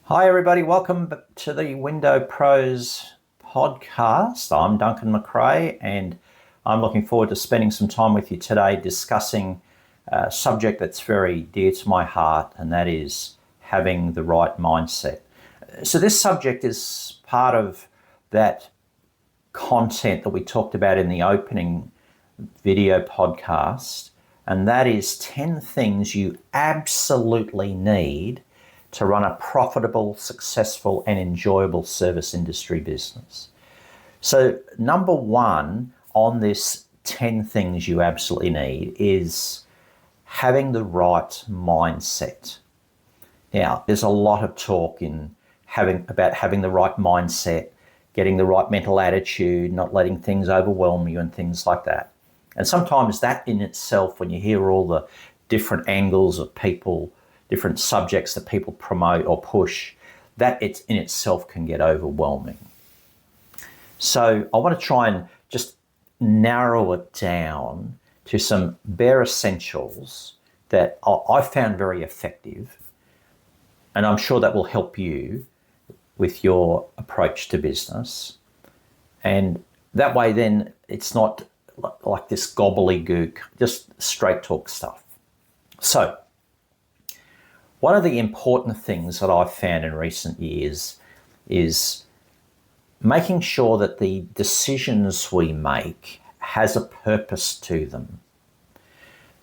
Hi everybody, welcome to the Window Pros podcast. I'm Duncan McRae and I'm looking forward to spending some time with you today discussing a subject that's very dear to my heart, and that is having the right mindset. So this subject is part of that content that we talked about in the opening video podcast, and that is 10 things you absolutely need to run a profitable, successful, and enjoyable service industry business. So number one on this 10 things you absolutely need is having the right mindset. Now, there's a lot of talk about having the right mindset, getting the right mental attitude, not letting things overwhelm you and things like that. And sometimes that in itself, when you hear all the different angles of people, different subjects that people promote or push, that it's in itself can get overwhelming. So I want to try and just narrow it down to some bare essentials that I found very effective, and I'm sure that will help you with your approach to business. And that way then it's not like this gobbledygook, just straight talk stuff. So one of the important things that I've found in recent years is making sure that the decisions we make has a purpose to them,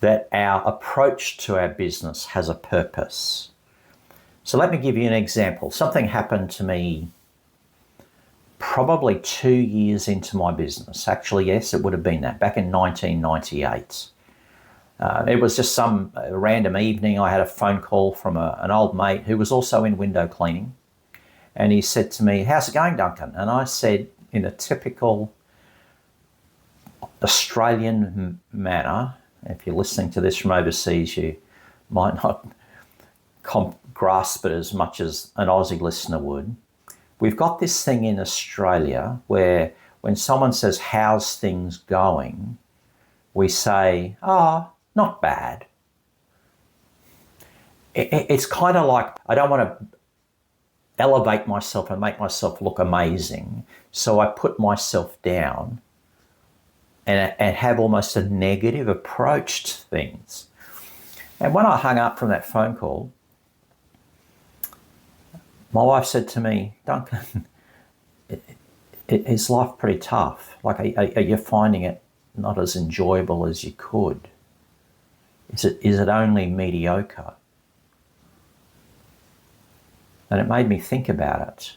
that our approach to our business has a purpose. So let me give you an example. Something happened to me probably 2 years into my business. Actually, yes, it would have been that, back in 1998. It was just some random evening. I had a phone call from an old mate who was also in window cleaning. And he said to me, "How's it going, Duncan?" And I said, in a typical Australian manner, if you're listening to this from overseas, you might not grasp it as much as an Aussie listener would. We've got this thing in Australia where when someone says, "How's things going?" we say, "Oh, not bad." It's kind of like, I don't want to elevate myself and make myself look amazing, so I put myself down and have almost a negative approach to things. And when I hung up from that phone call, my wife said to me, "Duncan, is life pretty tough? Like, are you finding it not as enjoyable as you could? Is it only mediocre?" And it made me think about it.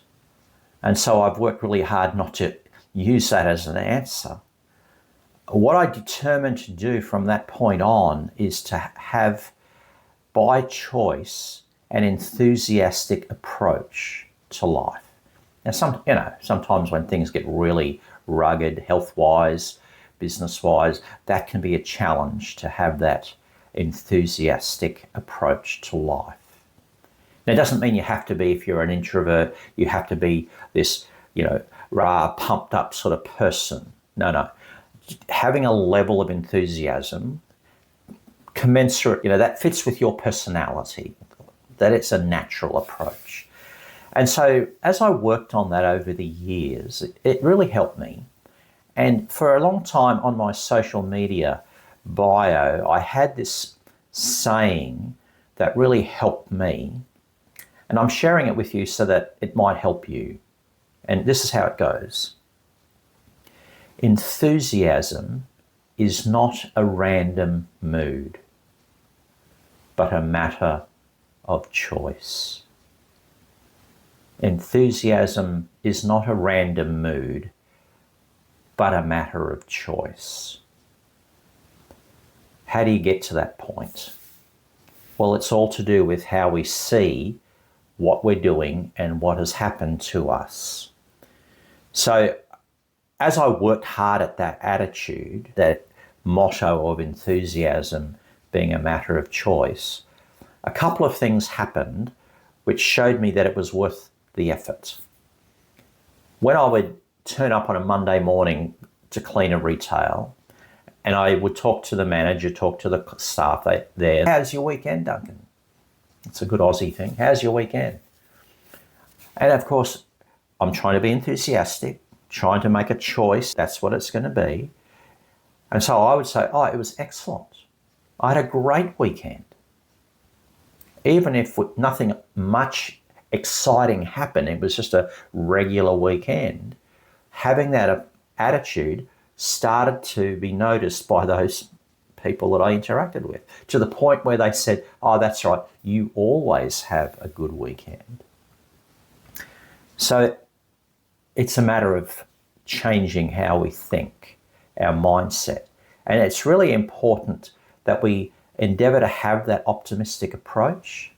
And so I've worked really hard not to use that as an answer. What I determined to do from that point on is to have, by choice, an enthusiastic approach to life. Now, sometimes when things get really rugged, health-wise, business-wise, that can be a challenge to have that enthusiastic approach to life. Now, it doesn't mean you have to be, if you're an introvert, you have to be this, rah, pumped up sort of person. No. Having a level of enthusiasm commensurate, that fits with your personality, that it's a natural approach. And so as I worked on that over the years, it really helped me. And for a long time on my social media bio, I had this saying that really helped me, and I'm sharing it with you so that it might help you. And this is how it goes. Enthusiasm is not a random mood, but a matter of choice. Enthusiasm is not a random mood, but a matter of choice. How do you get to that point? Well, it's all to do with how we see what we're doing and what has happened to us. So as I worked hard at that attitude, that motto of enthusiasm being a matter of choice, a couple of things happened which showed me that it was worth the effort. When I would turn up on a Monday morning to clean a retail, and I would talk to the manager, talk to the staff there. "How's your weekend, Duncan?" It's a good Aussie thing. "How's your weekend?" And of course, I'm trying to be enthusiastic, trying to make a choice. That's what it's going to be. And so I would say, oh, it was excellent. I had a great weekend. Even if nothing much exciting happened, it was just a regular weekend. Having that attitude started to be noticed by those people that I interacted with, to the point where they said, oh, that's right, you always have a good weekend. So it's a matter of changing how we think, our mindset. And it's really important that we endeavour to have that optimistic approach,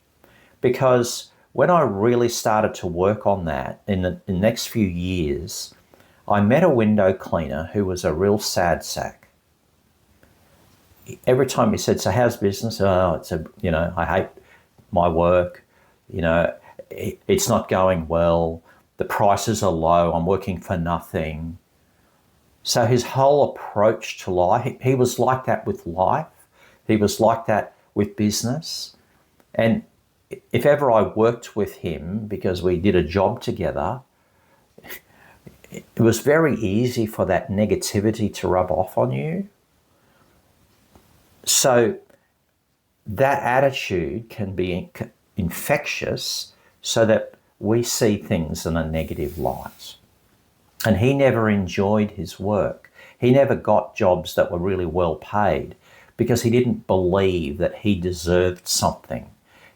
because when I really started to work on that in the next few years, I met a window cleaner who was a real sad sack. Every time he said, so how's business? Oh, I hate my work. It's not going well. The prices are low. I'm working for nothing. So his whole approach to life, he was like that with life. He was like that with business. And if ever I worked with him because we did a job together, it was very easy for that negativity to rub off on you. So that attitude can be infectious, so that we see things in a negative light. And he never enjoyed his work. He never got jobs that were really well paid because he didn't believe that he deserved something.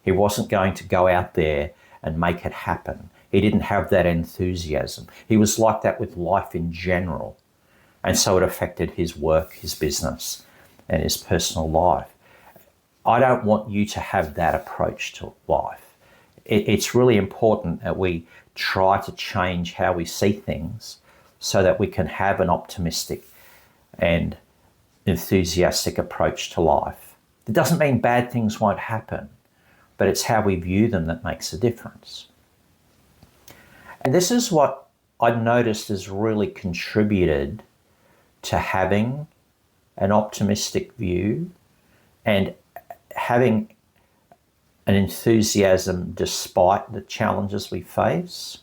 He wasn't going to go out there and make it happen. He didn't have that enthusiasm. He was like that with life in general. And so it affected his work, his business, and his personal life. I don't want you to have that approach to life. It's really important that we try to change how we see things so that we can have an optimistic and enthusiastic approach to life. It doesn't mean bad things won't happen, but it's how we view them that makes a difference. And this is what I've noticed has really contributed to having an optimistic view and having an enthusiasm despite the challenges we face.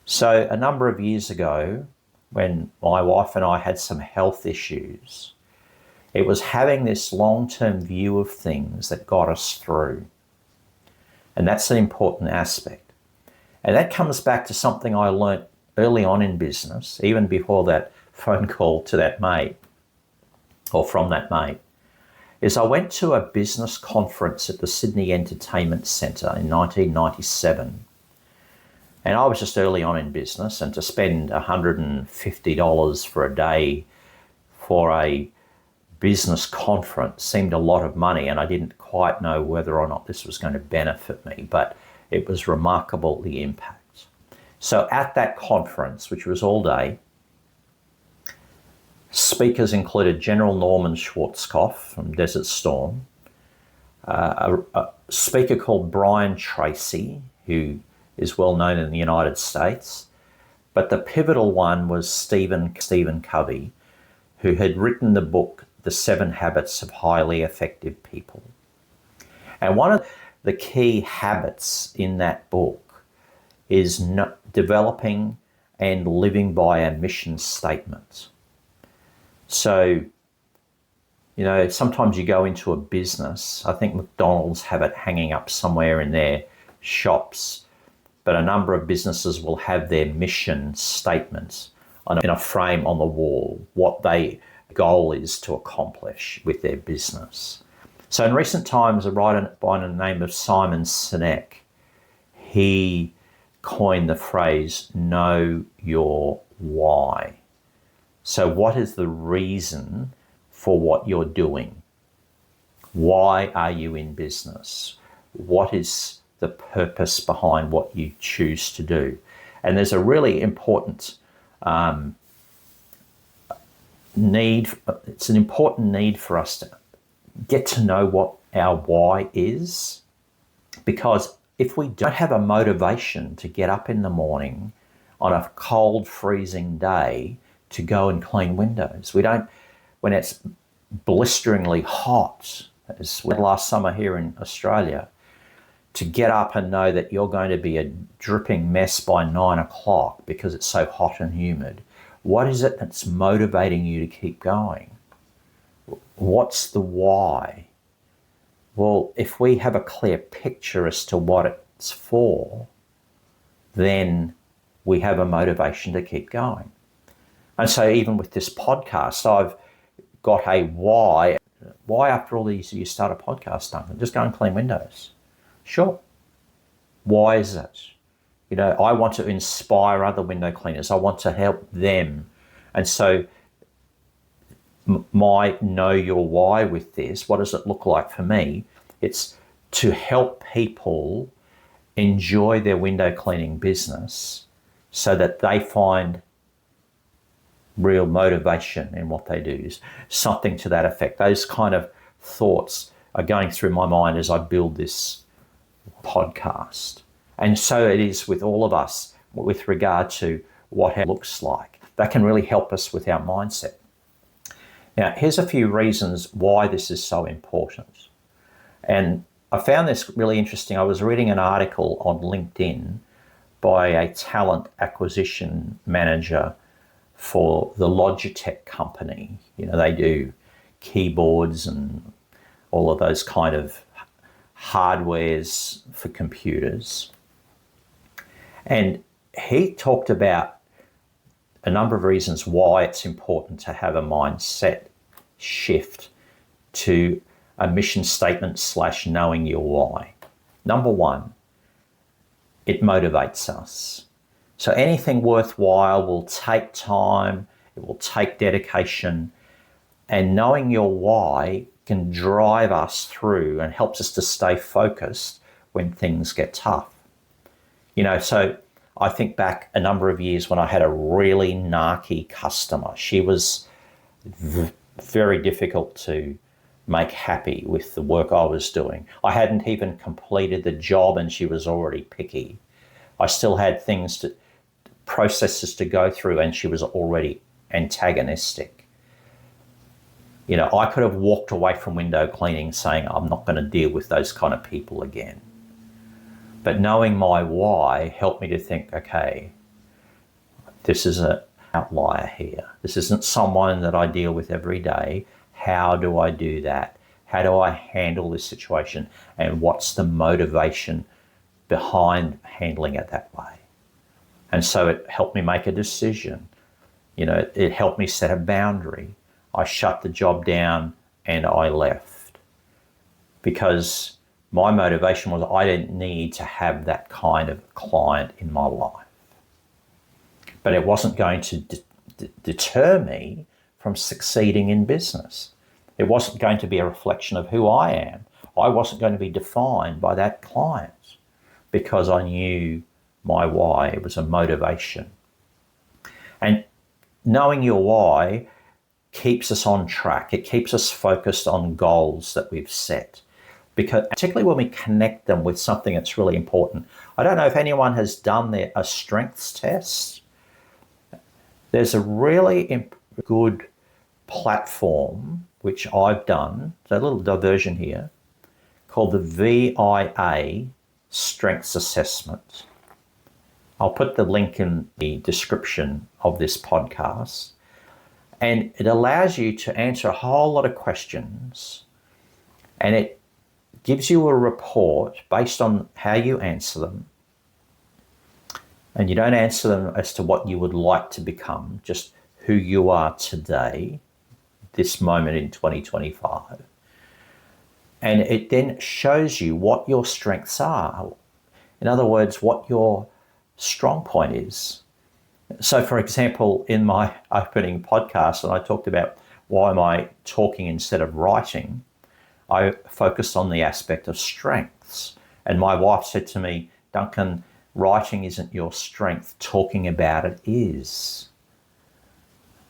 So a number of years ago, when my wife and I had some health issues, it was having this long-term view of things that got us through. And that's an important aspect. And that comes back to something I learnt early on in business, even before that phone call to that mate, or from that mate, is I went to a business conference at the Sydney Entertainment Centre in 1997. And I was just early on in business, and to spend $150 for a day for a business conference seemed a lot of money, and I didn't quite know whether or not this was going to benefit me, but it was remarkable, the impact. So at that conference, which was all day, speakers included General Norman Schwarzkopf from Desert Storm, a speaker called Brian Tracy, who is well known in the United States, but the pivotal one was Stephen Covey, who had written the book, The 7 Habits of Highly Effective People. And one of the key habits in that book is developing and living by a mission statement. So, sometimes you go into a business, I think McDonald's have it hanging up somewhere in their shops, but a number of businesses will have their mission statements in a frame on the wall, what their goal is to accomplish with their business. So in recent times, a writer by the name of Simon Sinek, he coined the phrase, know your why. So what is the reason for what you're doing? Why are you in business? What is the purpose behind what you choose to do? And there's a really important need. It's an important need for us to get to know what our why is, because if we don't have a motivation to get up in the morning on a cold, freezing day to go and clean windows, when it's blisteringly hot, as last summer here in Australia, to get up and know that you're going to be a dripping mess by 9 o'clock because it's so hot and humid? What is it that's motivating you to keep going? What's the why? Well, if we have a clear picture as to what it's for, then we have a motivation to keep going. And so even with this podcast, I've got a why. Why after all these years start a podcast, Duncan? Just go and clean windows. Sure. Why is it? You know, I want to inspire other window cleaners. I want to help them. And so my know your why with this, what does it look like for me? It's to help people enjoy their window cleaning business so that they find real motivation in what they do, something to that effect. Those kind of thoughts are going through my mind as I build this podcast. And so it is with all of us with regard to what it looks like. That can really help us with our mindset. Now, here's a few reasons why this is so important. And I found this really interesting. I was reading an article on LinkedIn by a talent acquisition manager for the Logitech company. You know, they do keyboards and all of those kind of hardwares for computers. And he talked about a number of reasons why it's important to have a mindset shift to a mission statement / knowing your why. Number one, it motivates us. So anything worthwhile will take time, it will take dedication, and knowing your why can drive us through and helps us to stay focused when things get tough. You know, so I think back a number of years when I had a really narky customer. She was very difficult to make happy with the work I was doing. I hadn't even completed the job and she was already picky. I still had processes to go through and she was already antagonistic. You know, I could have walked away from window cleaning saying, I'm not going to deal with those kind of people again. But knowing my why helped me to think, okay, this is an outlier here. This isn't someone that I deal with every day. How do I do that? How do I handle this situation? And what's the motivation behind handling it that way? And so it helped me make a decision. You know, it helped me set a boundary. I shut the job down and I left because my motivation was I didn't need to have that kind of client in my life. But it wasn't going to deter me from succeeding in business. It wasn't going to be a reflection of who I am. I wasn't going to be defined by that client because I knew my why. It was a motivation. And knowing your why keeps us on track. It keeps us focused on goals that we've set. Because particularly when we connect them with something that's really important. I don't know if anyone has done a strengths test. There's a really good platform, which I've done, so a little diversion here, called the VIA Strengths Assessment. I'll put the link in the description of this podcast. And it allows you to answer a whole lot of questions. And it gives you a report based on how you answer them. And you don't answer them as to what you would like to become, just who you are today, this moment in 2025. And it then shows you what your strengths are. In other words, what your strong point is. So, for example, in my opening podcast, and I talked about why am I talking instead of writing, I focused on the aspect of strengths. And my wife said to me, Duncan, writing isn't your strength, talking about it is.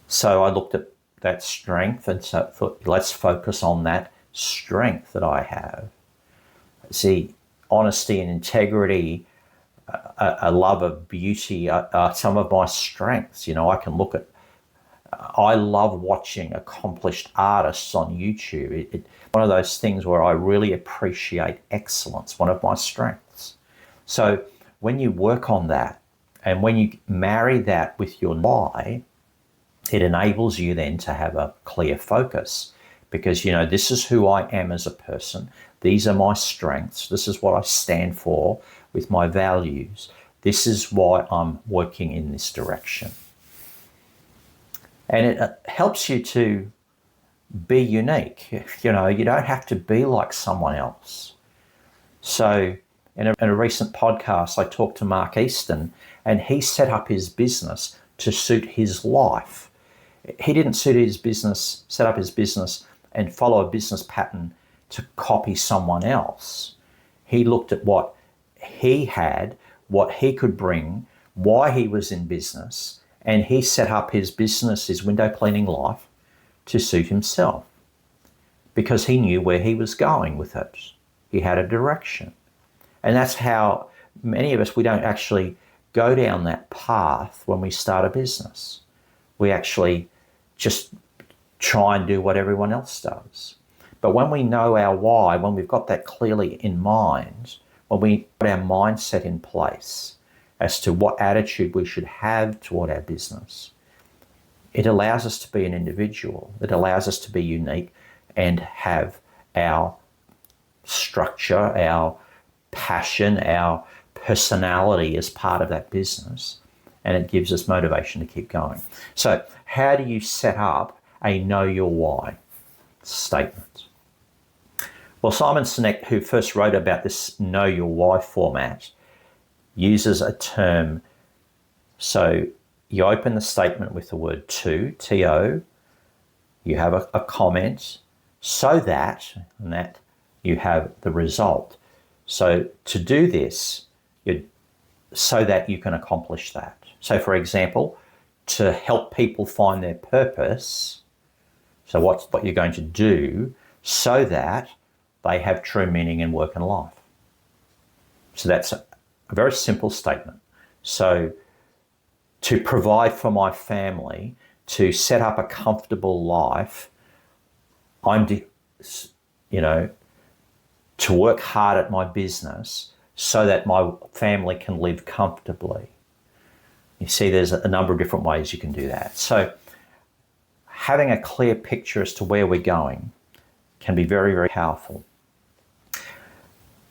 So I looked at that strength and so thought, let's focus on that strength that I have. See, honesty and integrity, a love of beauty are some of my strengths. You know, I can look at I love watching accomplished artists on YouTube. One of those things where I really appreciate excellence, one of my strengths. So when you work on that and when you marry that with your why, it enables you then to have a clear focus because, this is who I am as a person. These are my strengths. This is what I stand for with my values. This is why I'm working in this direction. And it helps you to be unique. You don't have to be like someone else. So in a recent podcast, I talked to Mark Easton, and he set up his business to suit his life. He didn't set up his business and follow a business pattern to copy someone else. He looked at what he had, what he could bring, why he was in business, and he set up his business, his window cleaning life, to suit himself because he knew where he was going with it. He had a direction. And that's how many of us, we don't actually go down that path when we start a business. We actually just try and do what everyone else does. But when we know our why, when we've got that clearly in mind, when we put our mindset in place as to what attitude we should have toward our business, it allows us to be an individual. It allows us to be unique and have our structure, our passion, our personality as part of that business, and it gives us motivation to keep going. So how do you set up a know your why statement? Well, Simon Sinek, who first wrote about this know your why format, uses a term. So you open the statement with the word to, T-O, you have a comment, so that, and that you have the result. So to do this, so that you can accomplish that. So for example, to help people find their purpose, so what you're going to do so that they have true meaning in work and life. So that's a very simple statement. So to provide for my family, to set up a comfortable life, to work hard at my business so that my family can live comfortably. You see, there's a number of different ways you can do that. So having a clear picture as to where we're going can be very, very powerful.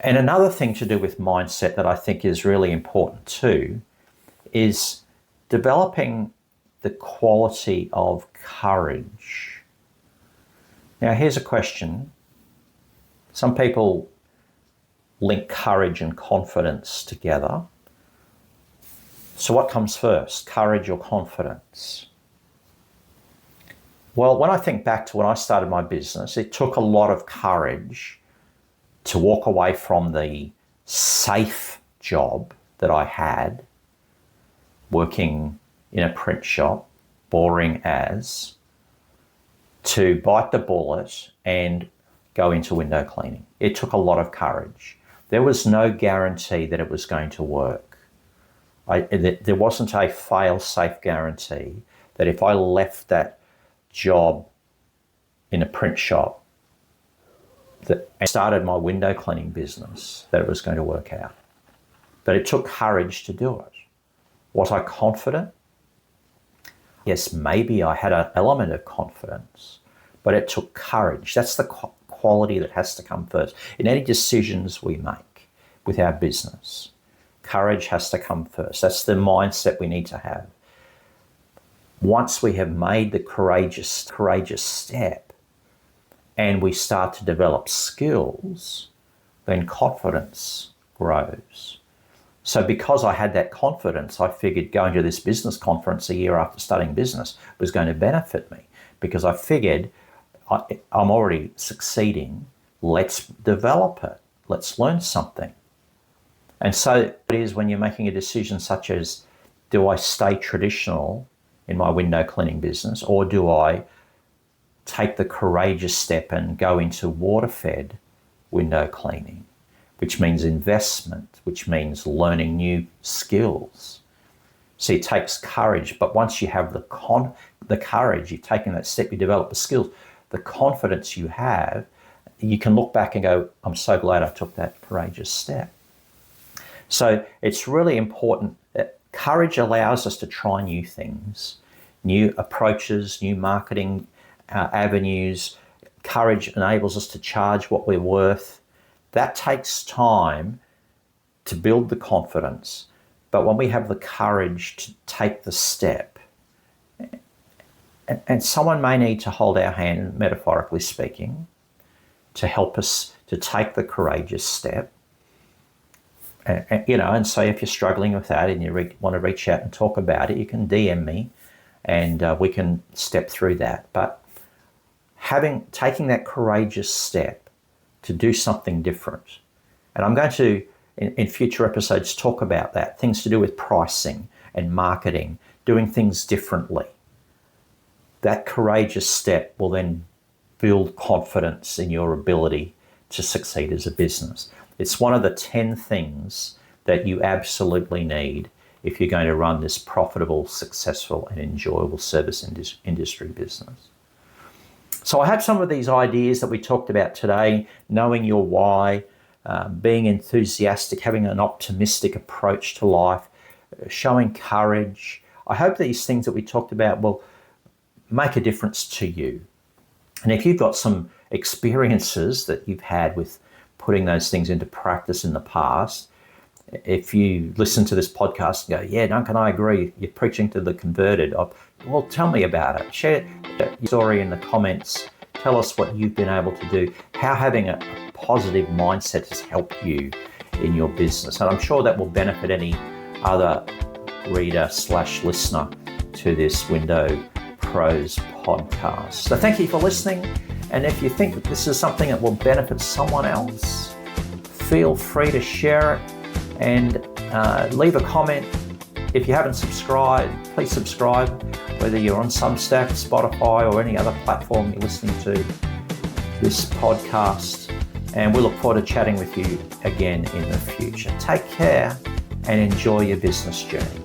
And another thing to do with mindset that I think is really important too is developing the quality of courage. Now, here's a question. Some people link courage and confidence together. So what comes first, courage or confidence? Well, when I think back to when I started my business, it took a lot of courage to walk away from the safe job that I had, working in a print shop, boring as, to bite the bullet and go into window cleaning. It took a lot of courage. There was no guarantee that it was going to work. There wasn't a fail-safe guarantee that if I left that job in a print shop and started my window cleaning business, that it was going to work out. But it took courage to do it. Was I confident? Yes, maybe I had an element of confidence, but it took courage. That's the quality that has to come first. In any decisions we make with our business, courage has to come first. That's the mindset we need to have. Once we have made the courageous step and we start to develop skills, then confidence grows. So because I had that confidence, I figured going to this business conference a year after studying business was going to benefit me, because I figured I'm already succeeding. Let's develop it. Let's learn something. And so it is when you're making a decision such as, do I stay traditional in my window cleaning business, or do I take the courageous step and go into water-fed window cleaning, which means investment, which means learning new skills. See, it takes courage, but once you have the courage, you've taken that step, you develop the skills, the confidence you have, you can look back and go, I'm so glad I took that courageous step. So it's really important that courage allows us to try new things, new approaches, new marketing avenues. Courage enables us to charge what we're worth. That takes time to build the confidence. But when we have the courage to take the step, and someone may need to hold our hand, metaphorically speaking, to help us to take the courageous step. And so if you're struggling with that and you want to reach out and talk about it, you can DM me and we can step through that. But taking that courageous step to do something different. And I'm going to, in future episodes, talk about that, things to do with pricing and marketing, doing things differently. That courageous step will then build confidence in your ability to succeed as a business. It's one of the 10 things that you absolutely need if you're going to run this profitable, successful, and enjoyable service industry business. So I have some of these ideas that we talked about today: knowing your why, being enthusiastic, having an optimistic approach to life, showing courage. I hope these things that we talked about will make a difference to you. And if you've got some experiences that you've had with putting those things into practice in the past, if you listen to this podcast and go, yeah, Duncan, I agree, you're preaching to the converted, well, tell me about it. Share your story in the comments. Tell us what you've been able to do, how having a positive mindset has helped you in your business. And I'm sure that will benefit any other reader/listener to this Window Pros podcast. So thank you for listening. And if you think that this is something that will benefit someone else, feel free to share it and leave a comment. If you haven't subscribed, please subscribe, whether you're on Substack, Spotify, or any other platform you're listening to this podcast. And we look forward to chatting with you again in the future. Take care and enjoy your business journey.